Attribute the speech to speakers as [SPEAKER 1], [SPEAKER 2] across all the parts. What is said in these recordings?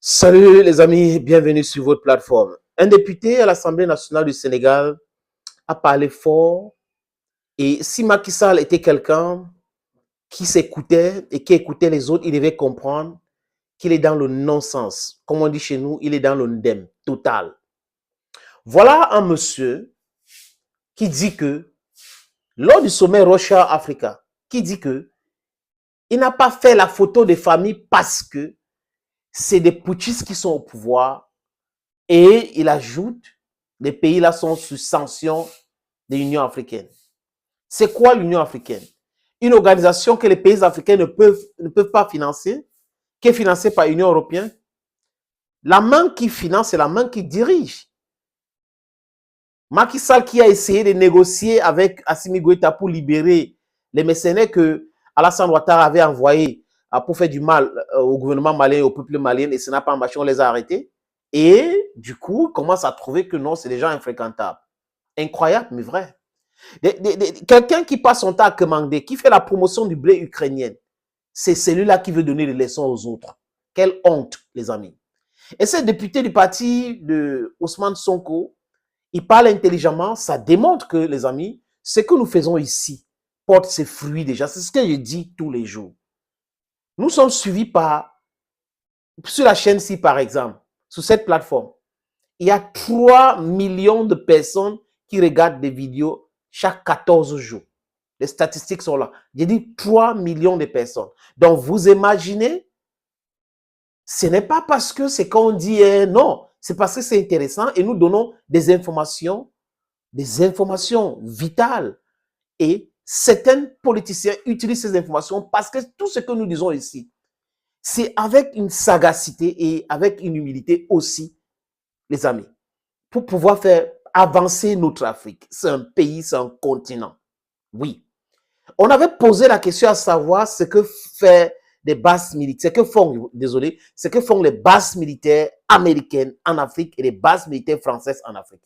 [SPEAKER 1] Salut les amis, bienvenue sur votre plateforme. Un député à l'Assemblée nationale du Sénégal a parlé fort et si Macky Sall était quelqu'un qui s'écoutait et qui écoutait les autres, il devait comprendre qu'il est dans le non-sens. Comme on dit chez nous, il est dans le ndem total. Voilà un monsieur qui dit que, lors du sommet Russia-Africa, qui dit que il n'a pas fait la photo des familles parce que c'est des putschistes qui sont au pouvoir. Et il ajoute, les pays-là sont sous sanction de l'Union africaine. C'est quoi l'Union africaine? Une organisation que les pays africains ne peuvent pas financer, qui est financée par l'Union européenne. La main qui finance, c'est la main qui dirige. Macky Sall qui a essayé de négocier avec Assimi Goïta pour libérer les mercenaires que Alassane Ouattara avait envoyés pour faire du mal au gouvernement malien et au peuple malien, et ça n'a pas marché, on les a arrêtés. Et du coup, il commence à trouver que non, c'est des gens infréquentables. Incroyable, mais vrai. Quelqu'un qui passe son temps à commander, qui fait la promotion du blé ukrainien, c'est celui-là qui veut donner des leçons aux autres. Quelle honte, les amis. Et ce député du parti de Ousmane Sonko, il parle intelligemment, ça démontre que, les amis, ce que nous faisons ici porte ses fruits déjà. C'est ce que je dis tous les jours. Nous sommes suivis par, sur la chaîne-ci par exemple, sur cette plateforme, il y a 3 millions de personnes qui regardent des vidéos chaque 14 jours. Les statistiques sont là. J'ai dit 3 millions de personnes. Donc, vous imaginez, ce n'est pas parce que c'est qu'on dit non, c'est parce que c'est intéressant et nous donnons des informations vitales. Et certains politiciens utilisent ces informations parce que tout ce que nous disons ici, c'est avec une sagacité et avec une humilité aussi, les amis, pour pouvoir faire avancer notre Afrique. C'est un pays, c'est un continent. Oui. On avait posé la question à savoir ce que fait des bases militaires, ce que font les bases militaires américaines en Afrique et les bases militaires françaises en Afrique.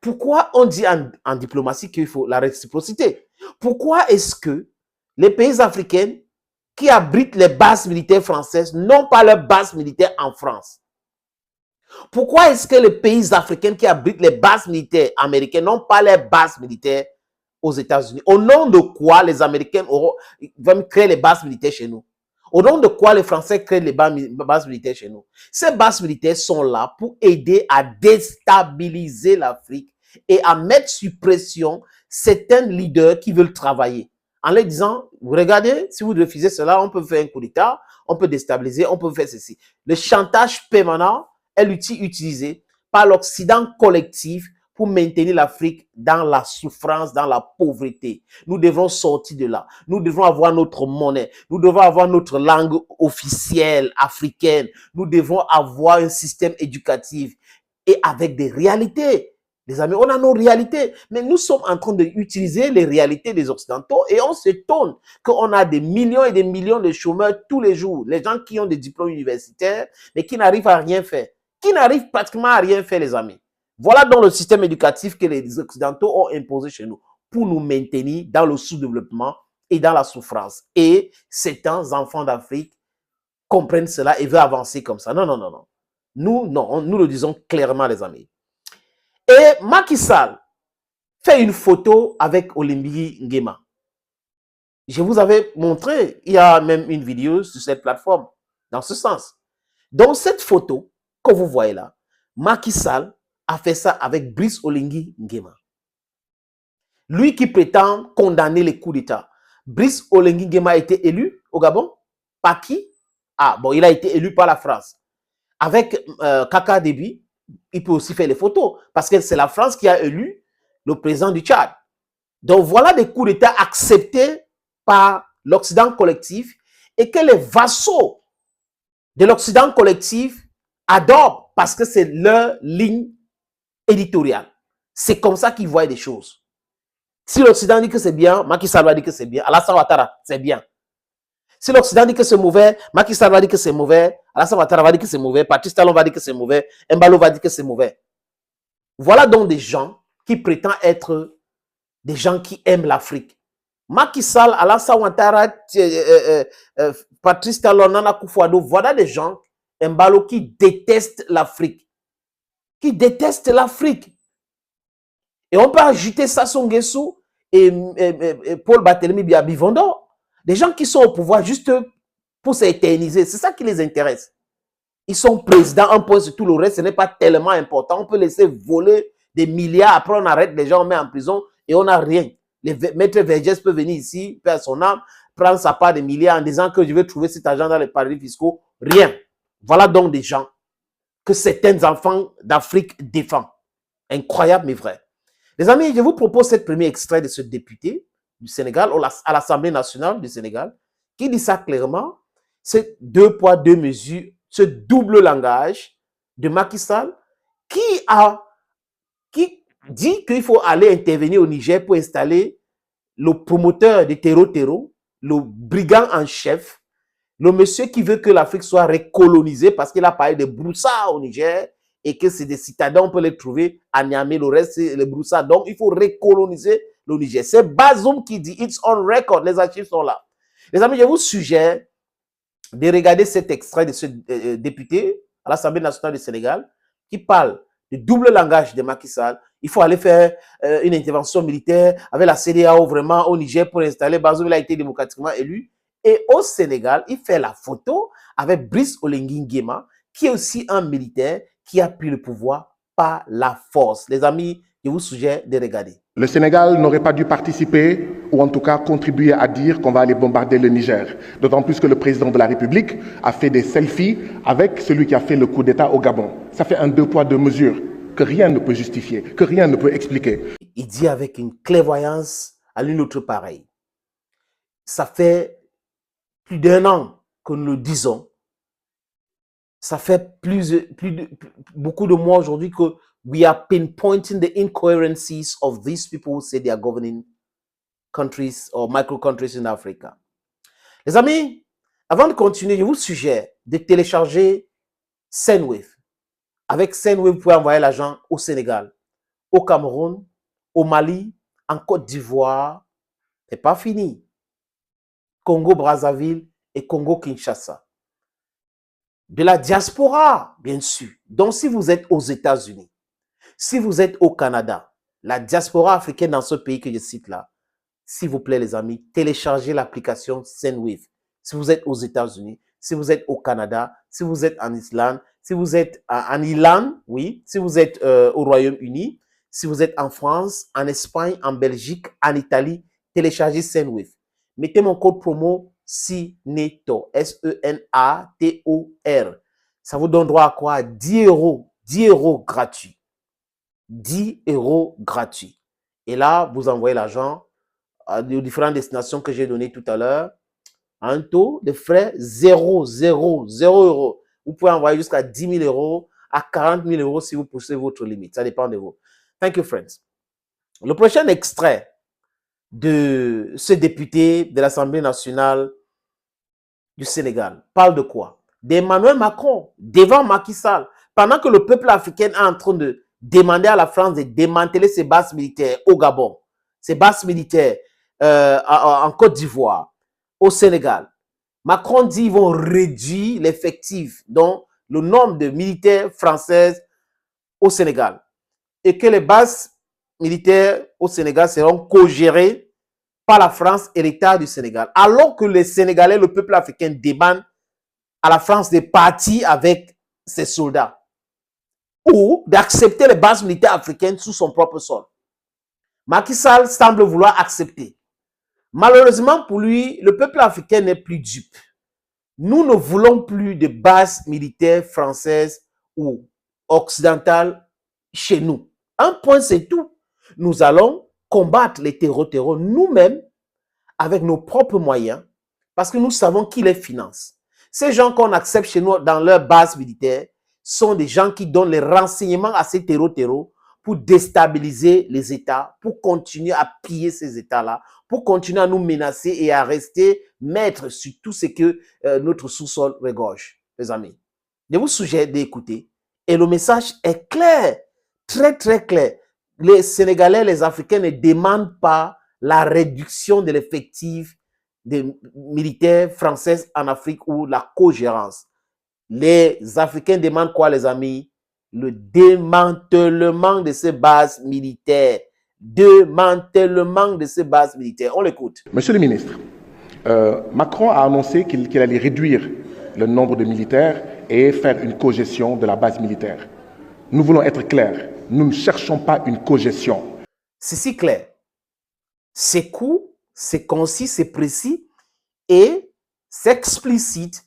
[SPEAKER 1] Pourquoi on dit en diplomatie qu'il faut la réciprocité? Pourquoi est-ce que les pays africains qui abritent les bases militaires françaises n'ont pas leurs bases militaires en France? Pourquoi est-ce que les pays africains qui abritent les bases militaires américaines n'ont pas les bases militaires aux États-Unis? Au nom de quoi les Américains vont créer les bases militaires chez nous? Au nom de quoi les Français créent les bases militaires chez nous? Ces bases militaires sont là pour aider à déstabiliser l'Afrique et à mettre sous pression certains leaders qui veulent travailler. En leur disant, vous regardez, si vous refusez cela, on peut faire un coup d'État, on peut déstabiliser, on peut faire ceci. Le chantage permanent est l'outil utilisé par l'Occident collectif pour maintenir l'Afrique dans la souffrance, dans la pauvreté. Nous devons sortir de là. Nous devons avoir notre monnaie. Nous devons avoir notre langue officielle africaine. Nous devons avoir un système éducatif et avec des réalités. Les amis, on a nos réalités, mais nous sommes en train d'utiliser les réalités des Occidentaux et on s'étonne qu'on a des millions et des millions de chômeurs tous les jours. Les gens qui ont des diplômes universitaires, mais qui n'arrivent à rien faire. Qui n'arrivent pratiquement à rien faire, les amis. Voilà donc le système éducatif que les Occidentaux ont imposé chez nous pour nous maintenir dans le sous-développement et dans la souffrance. Et certains enfants d'Afrique comprennent cela et veulent avancer comme ça. Non, non, non, non. Nous le disons clairement, les amis. Et Macky Sall fait une photo avec Olimbi Nguema. Je vous avais montré, il y a même une vidéo sur cette plateforme, dans ce sens. Dans cette photo que vous voyez là, Macky Sall a fait ça avec Brice Oligui Nguema. Lui qui prétend condamner les coups d'État. Brice Oligui Nguema a été élu au Gabon. Par qui? Ah, bon, il a été élu par la France. Avec Kaka Déby, il peut aussi faire les photos. Parce que c'est la France qui a élu le président du Tchad. Donc voilà des coups d'État acceptés par l'Occident collectif et que les vassaux de l'Occident collectif adorent parce que c'est leur ligne éditoriale. C'est comme ça qu'ils voient des choses. Si l'Occident dit que c'est bien, Macky Sall va dire que c'est bien. Alassane Ouattara, c'est bien. Si l'Occident dit que c'est mauvais, Macky Sall va dire que c'est mauvais. Alassane Ouattara va dire que c'est mauvais. Patrice Talon va dire que c'est mauvais. Embalo va dire que c'est mauvais. Voilà donc des gens qui prétendent être des gens qui aiment l'Afrique. Macky Sall, Alassane Ouattara, Patrice Talon, Nana Akufo-Addo, voilà des gens Embalo qui déteste l'Afrique. Qui déteste l'Afrique. Et on peut ajouter Sassou Nguesso et Paul Barthélemy Biavondo. Des gens qui sont au pouvoir juste pour s'éterniser. C'est ça qui les intéresse. Ils sont présidents, un point sur tout le reste, ce n'est pas tellement important. On peut laisser voler des milliards, après on arrête les gens, on met en prison et on n'a rien. Maître Vergès peut venir ici, faire son âme, prendre sa part de milliards en disant que je vais trouver cet argent dans les paradis fiscaux. Rien. Voilà donc des gens que certains enfants d'Afrique défendent. Incroyable mais vrai. Les amis, je vous propose ce premier extrait de ce député du Sénégal, à l'Assemblée nationale du Sénégal, qui dit ça clairement. C'est 2 poids, 2 mesures, ce double langage de Macky Sall qui dit qu'il faut aller intervenir au Niger pour installer le promoteur de Terreau, le brigand en chef, le monsieur qui veut que l'Afrique soit recolonisée parce qu'il a parlé de broussards au Niger et que c'est des citadins, on peut les trouver à Niamey, le reste c'est les broussards. Donc il faut recoloniser le Niger. C'est Bazoum qui dit, it's on record, les archives sont là. Les amis, je vous suggère de regarder cet extrait de ce député à l'Assemblée nationale du Sénégal qui parle du double langage de Macky Sall. Il faut aller faire une intervention militaire avec la CEDEAO vraiment au Niger pour installer Bazoum. Il a été démocratiquement élu. Et au Sénégal, il fait la photo avec Brice Oligui Nguema, qui est aussi un militaire qui a pris le pouvoir par la force. Les amis, je vous suggère de regarder.
[SPEAKER 2] Le Sénégal n'aurait pas dû participer, ou en tout cas contribuer à dire qu'on va aller bombarder le Niger. D'autant plus que le président de la République a fait des selfies avec celui qui a fait le coup d'État au Gabon. Ça fait un 2 poids 2 mesures que rien ne peut justifier, que rien ne peut expliquer.
[SPEAKER 1] Il dit avec une clairvoyance à l'une autre pareille. Ça fait plus d'1 an que nous le disons. Ça fait beaucoup de mois aujourd'hui que we are pinpointing the incoherencies of these people who say they are governing countries or micro-countries in Africa. Les amis, avant de continuer, je vous suggère de télécharger Sendwave. Avec Sendwave, vous pouvez envoyer l'argent au Sénégal, au Cameroun, au Mali, en Côte d'Ivoire. C'est pas fini. Congo-Brazzaville et Congo-Kinshasa. De la diaspora, bien sûr. Donc, si vous êtes aux États-Unis, si vous êtes au Canada, la diaspora africaine dans ce pays que je cite là, s'il vous plaît, les amis, téléchargez l'application Sendwave. Si vous êtes aux États-Unis, si vous êtes au Canada, si vous êtes en Islande, si vous êtes en Irlande, oui, si vous êtes au Royaume-Uni, si vous êtes en France, en Espagne, en Belgique, en Italie, téléchargez Sendwave. Mettez mon code promo SENATOR, S-E-N-A-T-O-R. Ça vous donne droit à quoi? 10 €, 10 € gratuits. 10 € gratuits. Et là, vous envoyez l'argent aux différentes destinations que j'ai données tout à l'heure. Un taux de frais 0 €. Vous pouvez envoyer jusqu'à 10 000 € à 40 000 € si vous poussez votre limite. Ça dépend de vous. Thank you, friends. Le prochain extrait de ce député de l'Assemblée nationale du Sénégal parle de quoi? D'Emmanuel Macron devant Macky Sall. Pendant que le peuple africain est en train de demander à la France de démanteler ses bases militaires au Gabon, ses bases militaires en Côte d'Ivoire, au Sénégal. Macron dit qu'ils vont réduire l'effectif, donc le nombre de militaires françaises au Sénégal. Et que les bases militaires au Sénégal seront co-gérées par la France et l'État du Sénégal. Alors que les Sénégalais, le peuple africain, demandent à la France de partir avec ses soldats ou d'accepter les bases militaires africaines sous son propre sol. Macky Sall semble vouloir accepter. Malheureusement pour lui, le peuple africain n'est plus dupe. Nous ne voulons plus de bases militaires françaises ou occidentales chez nous. Un point, c'est tout. Nous allons combattre les terreaux nous-mêmes avec nos propres moyens parce que nous savons qui les finance. Ces gens qu'on accepte chez nous dans leur base militaire sont des gens qui donnent les renseignements à ces terreaux pour déstabiliser les États, pour continuer à piller ces États-là, pour continuer à nous menacer et à rester maîtres sur tout ce que notre sous-sol regorge, les amis. Je vous suggère d'écouter et le message est clair, très très clair. Les Sénégalais, les Africains ne demandent pas la réduction de l'effectif des militaires français en Afrique ou la co-gérance. Les Africains demandent quoi, les amis? Le démantèlement de ces bases militaires. Démantèlement de ces bases militaires. On l'écoute.
[SPEAKER 2] Monsieur le ministre, Macron a annoncé qu'il allait réduire le nombre de militaires et faire une cogestion de la base militaire. Nous voulons être clairs, nous ne cherchons pas une cogestion.
[SPEAKER 1] C'est si clair. C'est court, c'est concis, c'est précis et c'est explicite.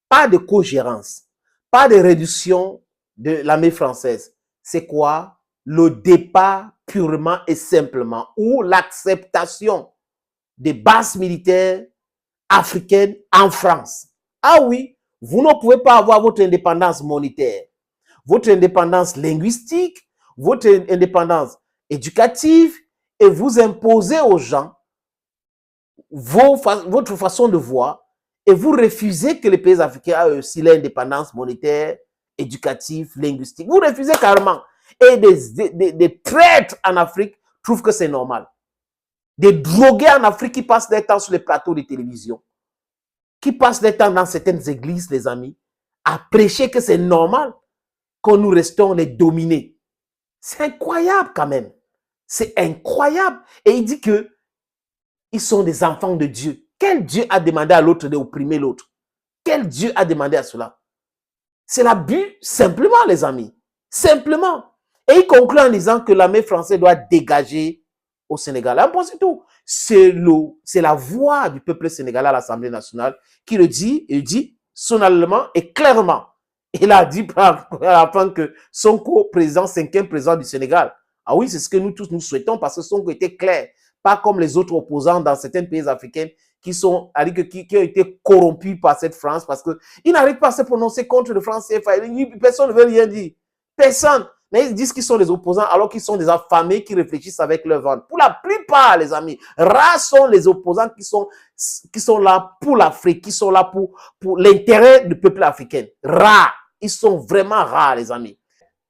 [SPEAKER 1] Pas de cogérance, pas de réduction de l'armée française. C'est quoi? Le départ purement et simplement ou l'acceptation des bases militaires africaines en France. Ah oui, vous ne pouvez pas avoir votre indépendance monétaire, votre indépendance linguistique, votre indépendance éducative et vous imposer aux gens votre façon de voir et vous refusez que les pays africains aient aussi l'indépendance monétaire, éducative, linguistique. Vous refusez carrément. Et des traîtres en Afrique trouvent que c'est normal. Des drogués en Afrique qui passent des temps sur les plateaux de télévision, qui passent des temps dans certaines églises, les amis, à prêcher que c'est normal que nous restons les dominés. C'est incroyable quand même. C'est incroyable. Et il dit que ils sont des enfants de Dieu. Quel Dieu a demandé à l'autre d'opprimer l'autre? Quel Dieu a demandé à cela? C'est l'abus, simplement, les amis. Simplement. Et il conclut en disant que l'armée française doit dégager au Sénégal. Un point, c'est tout. C'est la voix du peuple sénégalais à l'Assemblée nationale qui le dit, il dit solennellement et clairement. Il a dit à la fin que Sonko, président, 5e président du Sénégal. Ah oui, c'est ce que nous tous nous souhaitons parce que Sonko était clair. Pas comme les autres opposants dans certains pays africains qui ont été corrompus par cette France parce qu'ils n'arrivent pas à se prononcer contre le franc CFA. Personne ne veut rien dire. Personne. Mais ils disent qu'ils sont des opposants alors qu'ils sont des affamés qui réfléchissent avec leur ventre. Pour la plupart, les amis, rares sont les opposants qui sont là pour l'Afrique, qui sont là pour l'intérêt du peuple africain. Rares. Ils sont vraiment rares, les amis.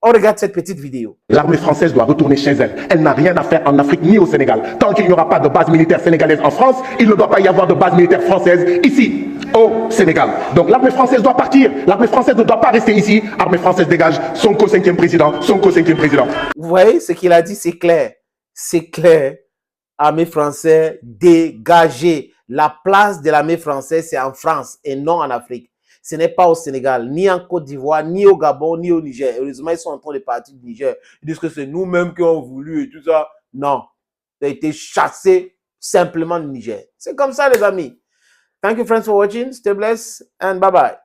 [SPEAKER 1] On regarde cette petite vidéo.
[SPEAKER 2] L'armée française doit retourner chez elle. Elle n'a rien à faire en Afrique ni au Sénégal. Tant qu'il n'y aura pas de base militaire sénégalaise en France, il ne doit pas y avoir de base militaire française ici, au Sénégal. Donc l'armée française doit partir. L'armée française ne doit pas rester ici. L'armée française dégage. Sonko 5e président. Sonko 5e président.
[SPEAKER 1] Vous voyez ce qu'il a dit, c'est clair. C'est clair. Armée française, dégagée. La place de l'armée française, c'est en France et non en Afrique. Ce n'est pas au Sénégal, ni en Côte d'Ivoire, ni au Gabon, ni au Niger. Heureusement, ils sont en train de partir du Niger. Ils disent que c'est nous-mêmes qui avons voulu et tout ça. Non. Ça a été chassé simplement du Niger. C'est comme ça, les amis. Thank you, friends, for watching. Stay blessed and bye-bye.